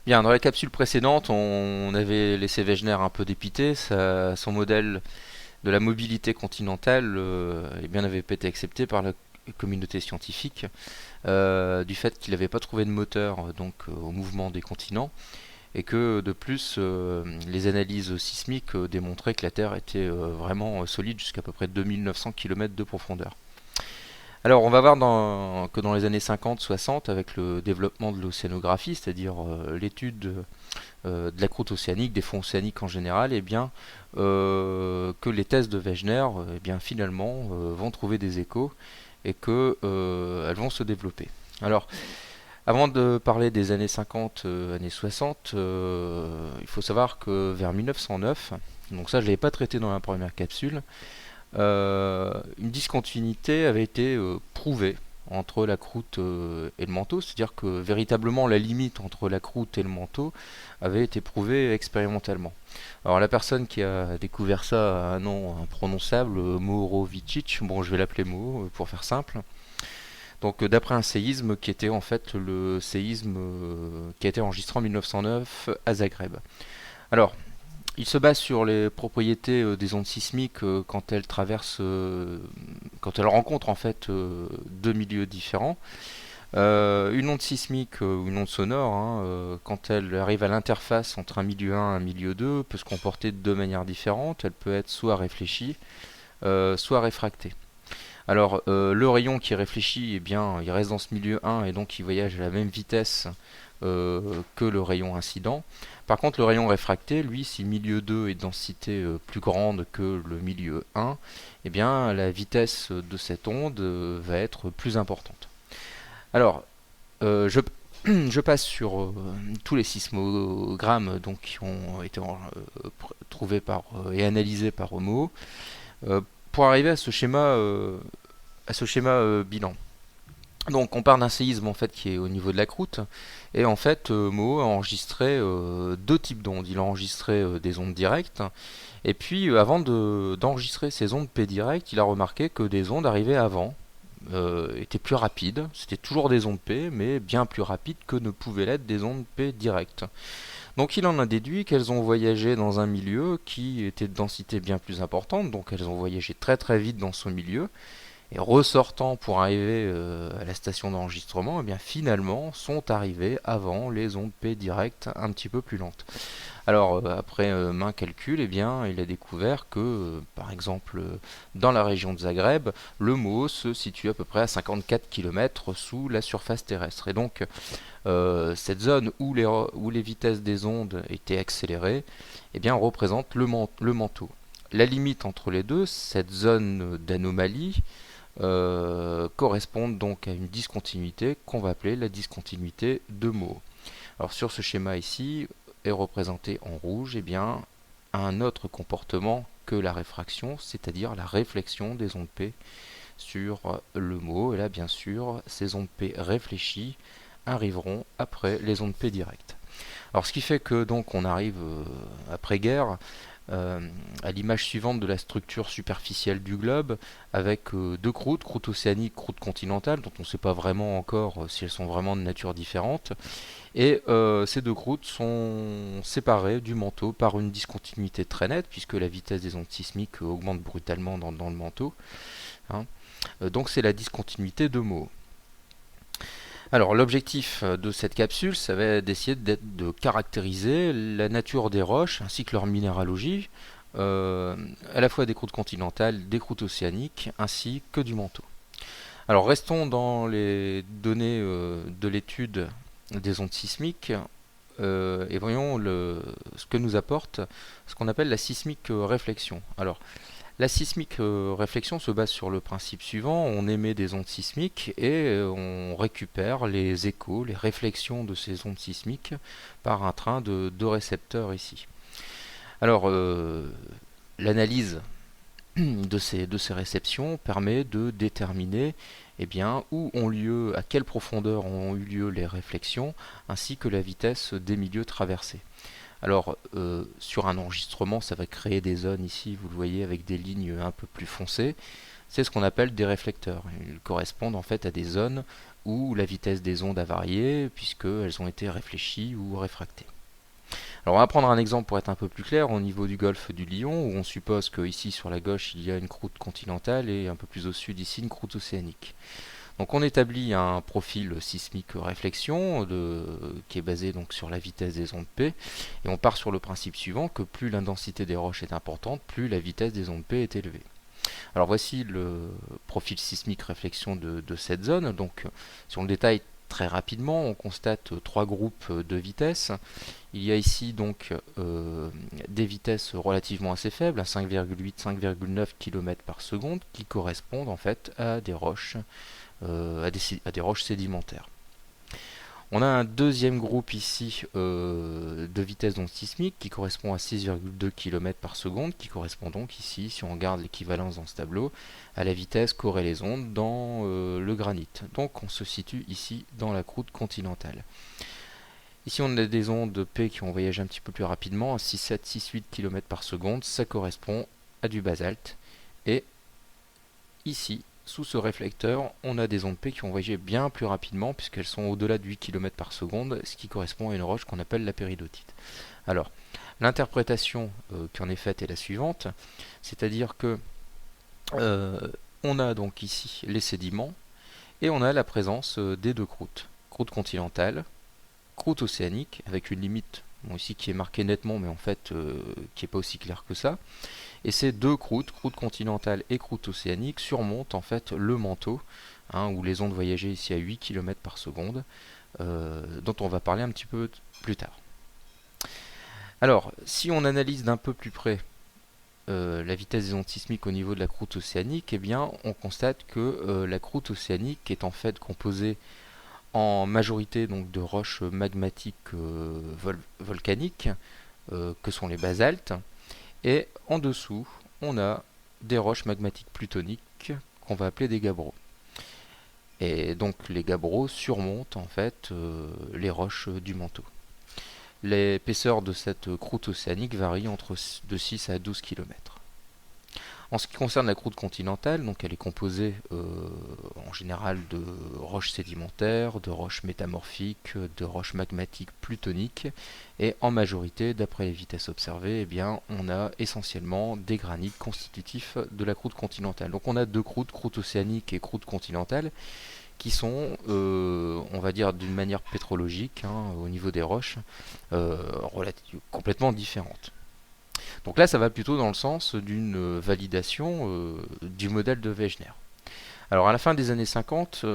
Bien, dans la capsule précédente, on avait laissé Wegener un peu dépité. Son modèle de la mobilité continentale eh bien, n'avait pas été accepté par la communauté scientifique du fait qu'il n'avait pas trouvé de moteur au mouvement des continents et que de plus les analyses sismiques démontraient que la Terre était vraiment solide jusqu'à peu près 2900 km de profondeur. Alors on va voir que dans les années 50-60, avec le développement de l'océanographie, c'est-à-dire l'étude de la croûte océanique, des fonds océaniques en général, eh bien, que les thèses de Wegener eh bien, finalement vont trouver des échos et qu'elles vont se développer. Alors, avant de parler des années 50, années 60, il faut savoir que vers 1909, donc ça je ne l'avais pas traité dans la première capsule, une discontinuité avait été prouvée entre la croûte et le manteau, c'est-à-dire que véritablement la limite entre la croûte et le manteau avait été prouvée expérimentalement. Alors la personne qui a découvert ça a un nom imprononçable, Mohorovicic, bon je vais l'appeler Mo pour faire simple. Donc d'après un séisme qui était en fait le séisme qui a été enregistré en 1909 à Zagreb. Alors il se base sur les propriétés des ondes sismiques quand elles rencontrent en fait deux milieux différents. Une onde sismique ou une onde sonore, quand elle arrive à l'interface entre un milieu 1 et un milieu 2, peut se comporter de deux manières différentes. Elle peut être soit réfléchie, soit réfractée. Alors le rayon qui réfléchit, eh bien, il reste dans ce milieu 1 et donc il voyage à la même vitesse que le rayon incident. Par contre, le rayon réfracté, lui, si le milieu 2 est de densité plus grande que le milieu 1, eh bien, la vitesse de cette onde va être plus importante. Alors, je passe sur tous les sismogrammes donc, qui ont été trouvés et analysés par Homo pour arriver à ce schéma bilan. Donc on part d'un séisme en fait qui est au niveau de la croûte et en fait Mo a enregistré deux types d'ondes. Il a enregistré des ondes directes et puis d'enregistrer ces ondes P directes, il a remarqué que des ondes arrivaient avant étaient plus rapides. C'était toujours des ondes P mais bien plus rapides que ne pouvaient l'être des ondes P directes. Donc il en a déduit qu'elles ont voyagé dans un milieu qui était de densité bien plus importante, donc elles ont voyagé très très vite dans ce milieu et ressortant pour arriver à la station d'enregistrement, eh bien finalement sont arrivés avant les ondes P directes un petit peu plus lentes. Alors après main calcul, eh bien il a découvert que par exemple dans la région de Zagreb, le MO se situe à peu près à 54 km sous la surface terrestre. Et donc cette zone où les vitesses des ondes étaient accélérées, eh bien représente le manteau. La limite entre les deux, cette zone d'anomalie, correspondent donc à une discontinuité qu'on va appeler la discontinuité de Mo. Alors sur ce schéma ici est représenté en rouge eh bien, un autre comportement que la réfraction, c'est-à-dire la réflexion des ondes P sur le Mo. Et là bien sûr, ces ondes P réfléchies arriveront après les ondes P directes. Alors ce qui fait que donc on arrive après-guerre euh, à l'image suivante de la structure superficielle du globe, avec deux croûtes, croûte océanique, croûte continentale, dont on ne sait pas vraiment encore si elles sont vraiment de nature différente. Et ces deux croûtes sont séparées du manteau par une discontinuité très nette, puisque la vitesse des ondes sismiques augmente brutalement dans le manteau. Hein. Donc c'est la discontinuité de Mo. Alors l'objectif de cette capsule, ça va d'essayer de caractériser la nature des roches ainsi que leur minéralogie, à la fois des croûtes continentales, des croûtes océaniques, ainsi que du manteau. Alors restons dans les données de l'étude des ondes sismiques et voyons ce que nous apporte ce qu'on appelle la sismique réflexion. Alors la sismique réflexion se base sur le principe suivant, on émet des ondes sismiques et on récupère les échos, les réflexions de ces ondes sismiques par un train de récepteurs ici. Alors l'analyse de ces réceptions permet de déterminer eh bien, où ont lieu, à quelle profondeur ont eu lieu les réflexions, ainsi que la vitesse des milieux traversés. Alors, sur un enregistrement, ça va créer des zones ici, vous le voyez, avec des lignes un peu plus foncées. C'est ce qu'on appelle des réflecteurs. Ils correspondent en fait à des zones où la vitesse des ondes a varié puisqu'elles ont été réfléchies ou réfractées. Alors on va prendre un exemple pour être un peu plus clair au niveau du golfe du Lion, où on suppose qu'ici sur la gauche il y a une croûte continentale et un peu plus au sud ici une croûte océanique. Donc on établit un profil sismique réflexion qui est basé donc sur la vitesse des ondes P, et on part sur le principe suivant que plus l'intensité des roches est importante, plus la vitesse des ondes P est élevée. Alors voici le profil sismique réflexion de cette zone. Donc si on le détaille très rapidement, on constate trois groupes de vitesses. Il y a ici donc des vitesses relativement assez faibles, à 5,8-5,9 km par seconde, qui correspondent en fait à des roches, à des roches sédimentaires. On a un deuxième groupe ici de vitesse donc sismique qui correspond à 6,2 km par seconde, qui correspond donc ici, si on regarde l'équivalence dans ce tableau, à la vitesse qu'auraient les ondes dans le granit. Donc on se situe ici dans la croûte continentale. Ici on a des ondes P qui ont voyagé un petit peu plus rapidement, à 6,7, 6,8 km par seconde, ça correspond à du basalte. Et ici, sous ce réflecteur, on a des ondes P qui ont voyagé bien plus rapidement puisqu'elles sont au-delà de 8 km par seconde, ce qui correspond à une roche qu'on appelle la péridotite. Alors, l'interprétation qui en est faite est la suivante, c'est-à-dire que on a donc ici les sédiments et on a la présence des deux croûtes. Croûte continentale, croûte océanique, avec une limite ici qui est marquée nettement, mais en fait qui n'est pas aussi claire que ça. Et ces deux croûtes, croûte continentale et croûte océanique, surmontent en fait le manteau, où les ondes voyageaient ici à 8 km par seconde, dont on va parler un petit peu plus tard. Alors, si on analyse d'un peu plus près la vitesse des ondes sismiques au niveau de la croûte océanique, eh bien, on constate que la croûte océanique est en fait composée en majorité donc de roches magmatiques volcaniques, que sont les basaltes, et en dessous, on a des roches magmatiques plutoniques qu'on va appeler des gabbros. Et donc les gabbros surmontent en fait les roches du manteau. L'épaisseur de cette croûte océanique varie de 6 à 12 km. En ce qui concerne la croûte continentale, donc elle est composée en général de roches sédimentaires, de roches métamorphiques, de roches magmatiques plutoniques, et en majorité, d'après les vitesses observées, eh bien, on a essentiellement des granites constitutifs de la croûte continentale. Donc on a deux croûtes, croûte océanique et croûte continentale, qui sont, on va dire d'une manière pétrologique, au niveau des roches, complètement différentes. Donc là, ça va plutôt dans le sens d'une validation du modèle de Wegener. Alors à la fin des années 50,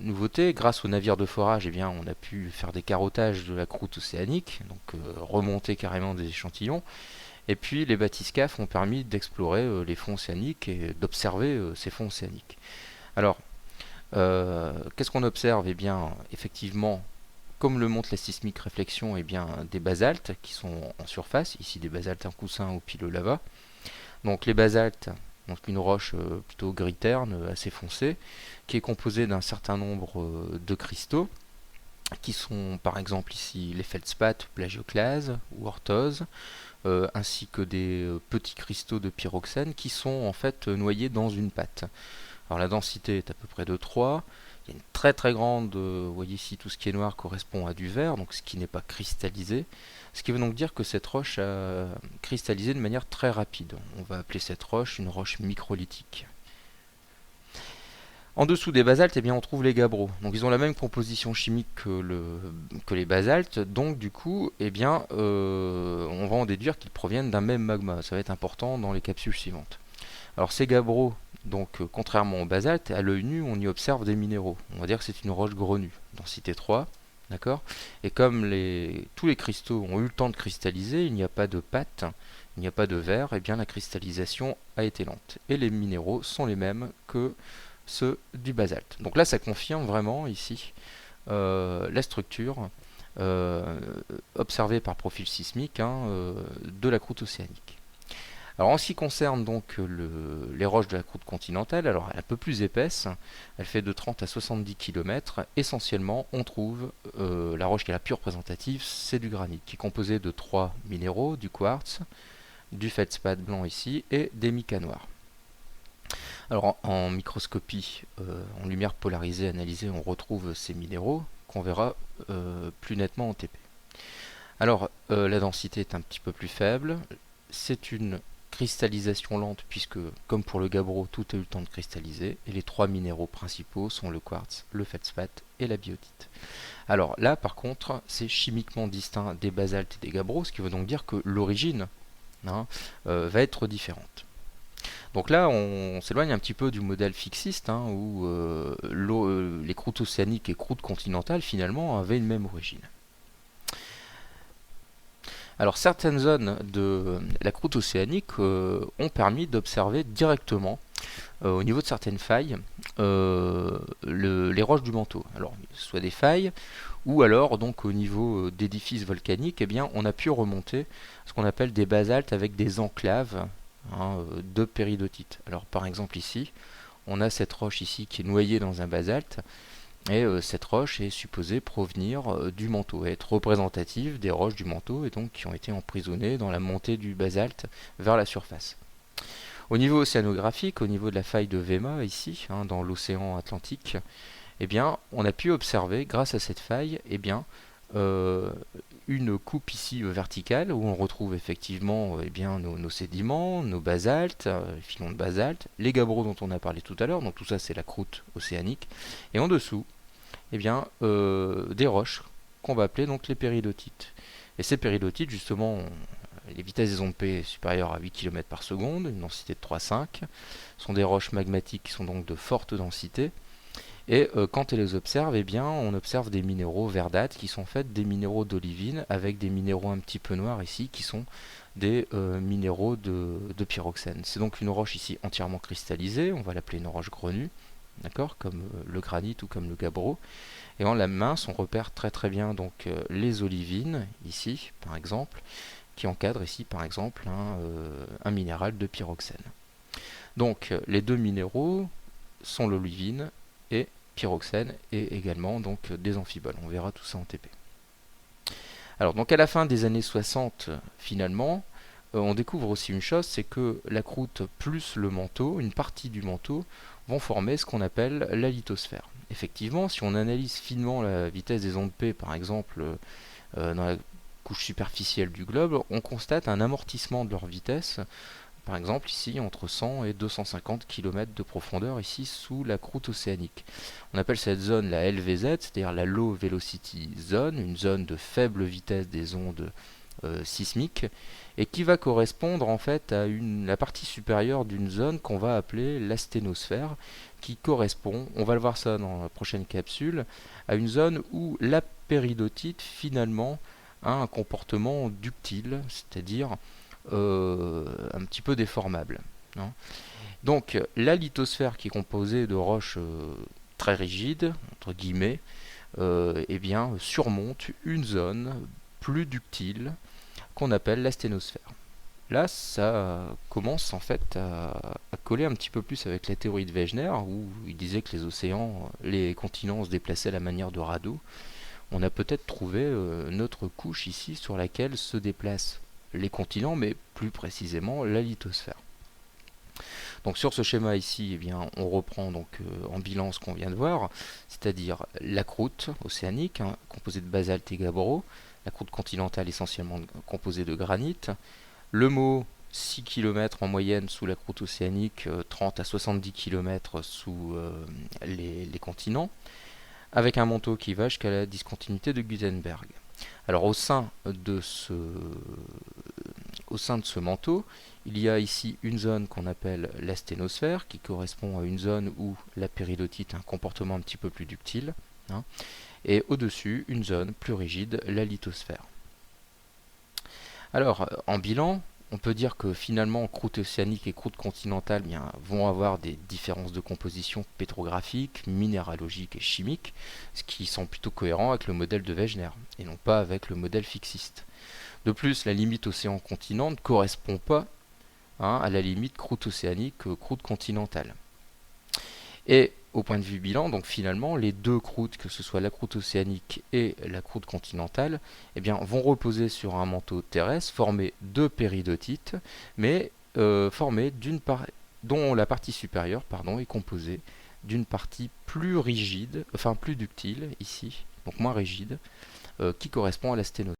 nouveauté, grâce aux navires de forage, eh bien, on a pu faire des carottages de la croûte océanique, donc remonter carrément des échantillons. Et puis les bathyscaphes ont permis d'explorer les fonds océaniques et d'observer ces fonds océaniques. Alors, qu'est-ce qu'on observe? Eh bien, effectivement, comme le montre la sismique réflexion, eh bien, des basaltes qui sont en surface, ici des basaltes en coussin ou pileux lava. Donc les basaltes, donc une roche plutôt gris terne, assez foncée, qui est composée d'un certain nombre de cristaux, qui sont par exemple ici les feldspaths, plagioclases ou orthoses, ainsi que des petits cristaux de pyroxène qui sont en fait noyés dans une pâte. Alors la densité est à peu près de 3. Il y a une très très grande, vous voyez ici tout ce qui est noir correspond à du vert, donc ce qui n'est pas cristallisé. Ce qui veut donc dire que cette roche a cristallisé de manière très rapide. On va appeler cette roche une roche microlithique. En dessous des basaltes, eh bien, on trouve les gabbros. Donc ils ont la même composition chimique que les basaltes, donc du coup, eh bien, on va en déduire qu'ils proviennent d'un même magma. Ça va être important dans les capsules suivantes. Alors ces gabbros, donc contrairement au basalte, à l'œil nu, on y observe des minéraux. On va dire que c'est une roche grenue, densité 3, d'accord. Et comme tous les cristaux ont eu le temps de cristalliser, il n'y a pas de pâte, il n'y a pas de verre, et bien la cristallisation a été lente. Et les minéraux sont les mêmes que ceux du basalte. Donc là, ça confirme vraiment ici la structure observée par profil sismique de la croûte océanique. Alors en ce qui concerne donc les roches de la croûte continentale, alors elle est un peu plus épaisse, elle fait de 30 à 70 km. Essentiellement, on trouve la roche qui est la plus représentative, c'est du granit, qui est composé de 3 minéraux, du quartz, du feldspath blanc ici, et des micas noirs. Alors en microscopie, en lumière polarisée analysée, on retrouve ces minéraux qu'on verra plus nettement en TP. Alors la densité est un petit peu plus faible, c'est une cristallisation lente puisque, comme pour le gabbro, tout a eu le temps de cristalliser, et les trois minéraux principaux sont le quartz, le feldspath et la biotite. Alors là, par contre, c'est chimiquement distinct des basaltes et des gabbros, ce qui veut donc dire que l'origine va être différente. Donc là, on s'éloigne un petit peu du modèle fixiste, où les croûtes océaniques et croûtes continentales, finalement, avaient une même origine. Alors certaines zones de la croûte océanique ont permis d'observer directement, au niveau de certaines failles, les roches du manteau. Alors, soit des failles, ou alors, donc, au niveau d'édifices volcaniques, eh bien, on a pu remonter ce qu'on appelle des basaltes avec des enclaves de péridotite. Alors, par exemple, ici, on a cette roche ici qui est noyée dans un basalte, et cette roche est supposée provenir du manteau, être représentative des roches du manteau, et donc qui ont été emprisonnées dans la montée du basalte vers la surface. Au niveau océanographique, au niveau de la faille de Vema, ici, dans l'océan Atlantique, eh bien, on a pu observer, grâce à cette faille, une coupe ici verticale, où on retrouve effectivement nos sédiments, nos basaltes, les filons de basalte, les gabbros dont on a parlé tout à l'heure, donc tout ça c'est la croûte océanique, et en dessous, des roches qu'on va appeler donc les péridotites. Et ces péridotites, justement, les vitesses des ondes P supérieures à 8 km par seconde, une densité de 3,5, sont des roches magmatiques qui sont donc de forte densité. Et quand on les observe, on observe des minéraux verdâtres qui sont en fait des minéraux d'olivine avec des minéraux un petit peu noirs ici qui sont des minéraux de pyroxène. C'est donc une roche ici entièrement cristallisée, on va l'appeler une roche grenue, d'accord, comme le granit ou comme le gabbro. Et en la mince, on repère très très bien donc les olivines ici, par exemple, qui encadrent ici par exemple un minéral de pyroxène. Donc les deux minéraux sont l'olivine et pyroxène, et également donc des amphiboles. On verra tout ça en TP. Alors donc à la fin des années 60, finalement, on découvre aussi une chose, c'est que la croûte plus le manteau, une partie du manteau, vont former ce qu'on appelle la lithosphère. Effectivement, si on analyse finement la vitesse des ondes P, par exemple, dans la couche superficielle du globe, on constate un amortissement de leur vitesse, par exemple ici entre 100 et 250 km de profondeur ici sous la croûte océanique. On appelle cette zone la LVZ, c'est-à-dire la Low Velocity Zone, une zone de faible vitesse des ondes sismiques, et qui va correspondre en fait à la partie supérieure d'une zone qu'on va appeler l'asténosphère, qui correspond, on va le voir ça dans la prochaine capsule, à une zone où la péridotite finalement a un comportement ductile, c'est-à-dire un petit peu déformable. Donc la lithosphère, qui est composée de roches très rigides, entre guillemets, surmonte une zone plus ductile qu'on appelle l'asténosphère. Là, ça commence en fait à coller un petit peu plus avec la théorie de Wegener, où il disait que les océans, les continents se déplaçaient à la manière de radeaux. On a peut-être trouvé notre couche ici sur laquelle se déplacent les continents, mais plus précisément la lithosphère. Donc sur ce schéma ici, on reprend donc en bilan ce qu'on vient de voir, c'est-à-dire la croûte océanique, composée de basalte et gabbro, la croûte continentale essentiellement composée de granit, le mot 6 km en moyenne sous la croûte océanique, 30 à 70 km sous les continents, avec un manteau qui va jusqu'à la discontinuité de Gutenberg. Alors au sein de ce manteau, il y a ici une zone qu'on appelle l'asténosphère, qui correspond à une zone où la péridotite a un comportement un petit peu plus ductile, et au-dessus, une zone plus rigide, la lithosphère. Alors, en bilan, on peut dire que finalement, croûte océanique et croûte continentale vont avoir des différences de composition pétrographique, minéralogique et chimique, ce qui sont plutôt cohérents avec le modèle de Wegener, et non pas avec le modèle fixiste. De plus, la limite océan-continent ne correspond pas à la limite croûte océanique, croûte continentale. Et au point de vue bilan, donc finalement, les deux croûtes, que ce soit la croûte océanique et la croûte continentale, vont reposer sur un manteau terrestre formé de péridotites, mais formé d'une dont la partie supérieure, pardon, est composée d'une partie plus rigide, enfin plus ductile ici, donc moins rigide, qui correspond à la sténose.